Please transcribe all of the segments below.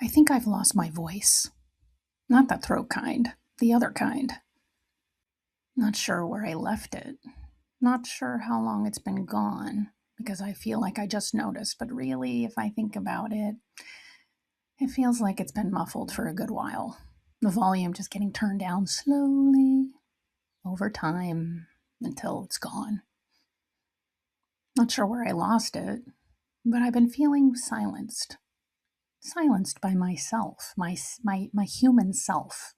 I think I've lost my voice. Not the throat kind, the other kind. Not sure where I left it. Not sure how long it's been gone, because I feel like I just noticed, but really, if I think about it, it feels like it's been muffled for a good while. The volume just getting turned down slowly over time until it's gone. Not sure where I lost it, but I've been feeling silenced. Silenced by myself. My human self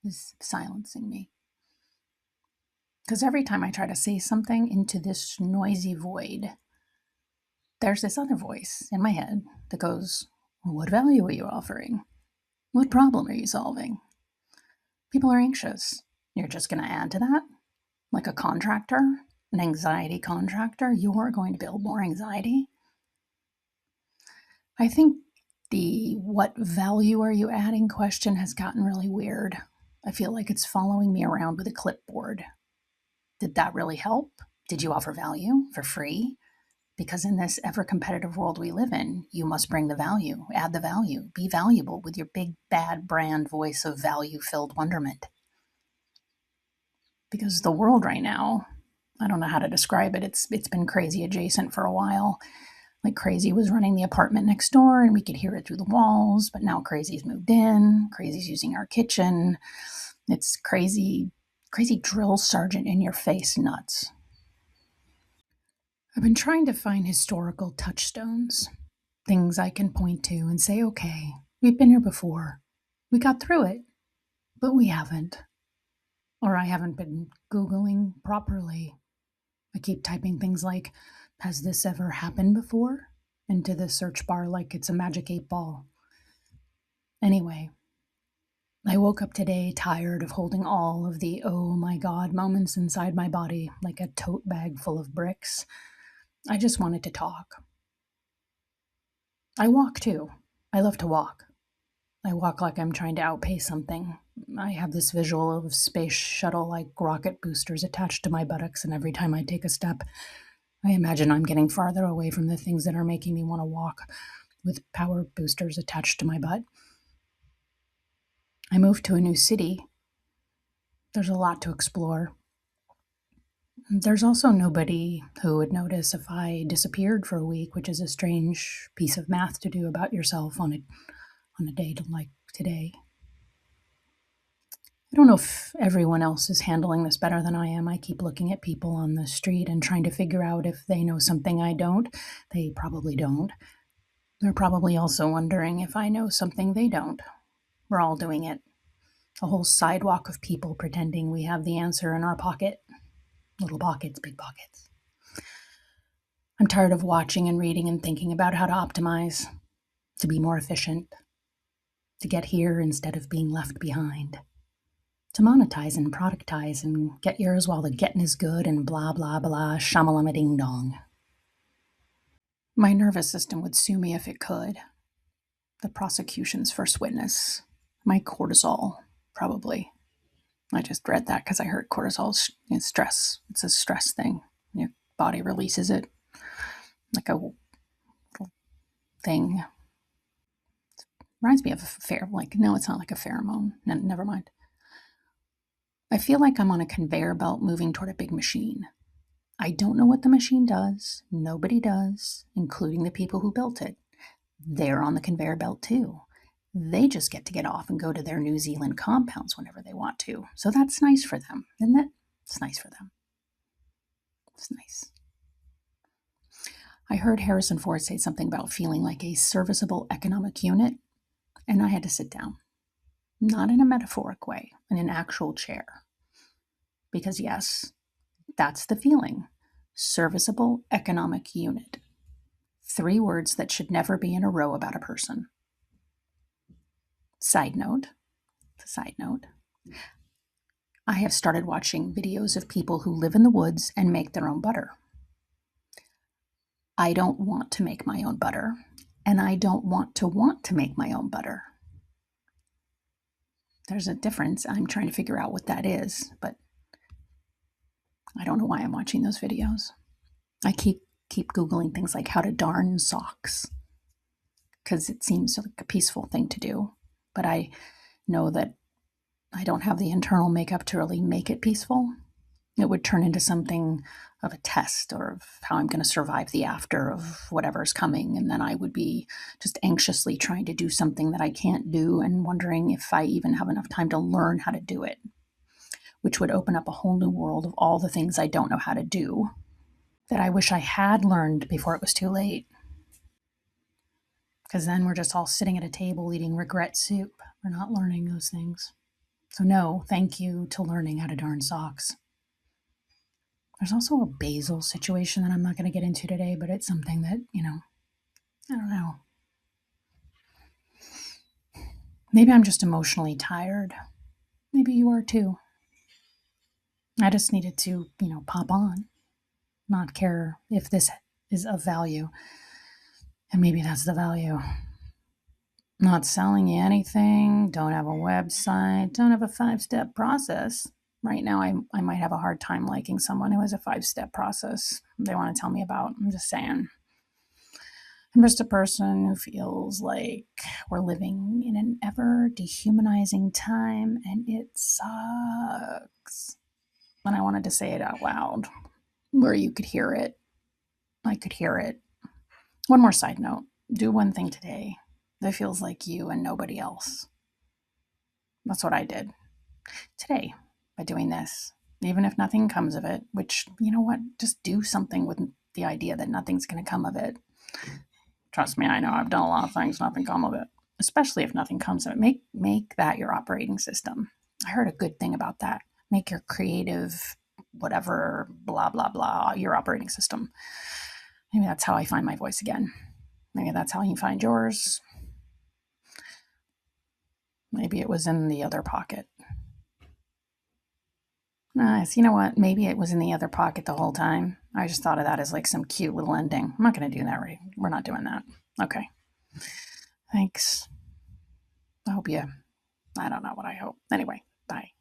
is silencing me. Because every time I try to say something into this noisy void, there's this other voice in my head that goes, well, what value are you offering? What problem are you solving? People are anxious. You're just going to add to that? Like a contractor, an anxiety contractor? You're going to build more anxiety? I think the what value are you adding question has gotten really weird. I feel like it's following me around with a clipboard. Did that really help? Did you offer value for free? Because in this ever competitive world we live in, you must bring the value, add the value, be valuable with your big bad brand voice of value filled wonderment. Because the world right now, I don't know how to describe it. It's been crazy adjacent for a while. Like Crazy was running the apartment next door and we could hear it through the walls, but now Crazy's moved in. Crazy's using our kitchen. It's crazy drill sergeant in your face nuts. I've been trying to find historical touchstones, things I can point to and say, okay, we've been here before. We got through it, but we haven't. Or I haven't been Googling properly. I keep typing things like, has this ever happened before? Into the search bar like it's a magic 8-ball. Anyway, I woke up today tired of holding all of the oh my god moments inside my body like a tote bag full of bricks. I just wanted to talk. I walk too. I love to walk. I walk like I'm trying to outpace something. I have this visual of space shuttle like rocket boosters attached to my buttocks, and every time I take a step, I imagine I'm getting farther away from the things that are making me want to walk with power boosters attached to my butt. I moved to a new city. There's a lot to explore. There's also nobody who would notice if I disappeared for a week, which is a strange piece of math to do about yourself on a day like today. I don't know if everyone else is handling this better than I am. I keep looking at people on the street and trying to figure out if they know something I don't. They probably don't. They're probably also wondering if I know something they don't. We're all doing it. A whole sidewalk of people pretending we have the answer in our pocket. Little pockets, big pockets. I'm tired of watching and reading and thinking about how to optimize, to be more efficient, to get here instead of being left behind, to monetize and productize and get yours while the getting is good and blah, blah, blah, shamalama ding dong. My nervous system would sue me if it could. The prosecution's first witness. My cortisol, probably. I just read that because I heard cortisol is stress. It's a stress thing. Your body releases it like a little thing. Reminds me of no, it's not like a pheromone. Never mind. I feel like I'm on a conveyor belt moving toward a big machine. I don't know what the machine does. Nobody does, including the people who built it. They're on the conveyor belt too. They just get to get off and go to their New Zealand compounds whenever they want to. So that's nice for them, isn't it? It's nice for them. It's nice. I heard Harrison Ford say something about feeling like a serviceable economic unit, and I had to sit down. Not in a metaphoric way, in an actual chair. Because yes, that's the feeling. Serviceable economic unit. 3 words that should never be in a row about a person. Side note, I have started watching videos of people who live in the woods and make their own butter. I don't want to make my own butter, and I don't want to make my own butter. There's a difference. I'm trying to figure out what that is, but I don't know why I'm watching those videos. I keep Googling things like how to darn socks. because it seems like a peaceful thing to do. But I know that I don't have the internal makeup to really make it peaceful. It would turn into something of a test or of how I'm going to survive the after of whatever's coming. And then I would be just anxiously trying to do something that I can't do and wondering if I even have enough time to learn how to do it, which would open up a whole new world of all the things I don't know how to do that I wish I had learned before it was too late. Because then we're just all sitting at a table eating regret soup for not learning those things. So, no, thank you to learning how to darn socks. There's also a basil situation that I'm not going to get into today, but it's something that, I don't know. Maybe I'm just emotionally tired. Maybe you are too. I just needed to, pop on, not care if this is of value. And maybe that's the value. Not selling you anything, don't have a website, don't have a 5-step process. Right now, I might have a hard time liking someone who has a 5-step process they want to tell me about. I'm just saying. I'm just a person who feels like we're living in an ever dehumanizing time and it sucks. And I wanted to say it out loud where you could hear it. I could hear it. One more side note, do one thing today that feels like you and nobody else. That's what I did today by doing this. Even if nothing comes of it, which, you know what, just do something with the idea that nothing's going to come of it. Trust me, I know I've done a lot of things, nothing come of it. Especially if nothing comes of it. Make that your operating system. I heard a good thing about that. Make your creative, whatever, blah, blah, blah, your operating system. Maybe that's how I find my voice again. Maybe that's how you find yours. Maybe it was in the other pocket. Nice. You know what? Maybe it was in the other pocket the whole time. I just thought of that as like some cute little ending. I'm not going to do that, right? We're not doing that. Okay. Thanks. I hope I don't know what I hope. Anyway, bye.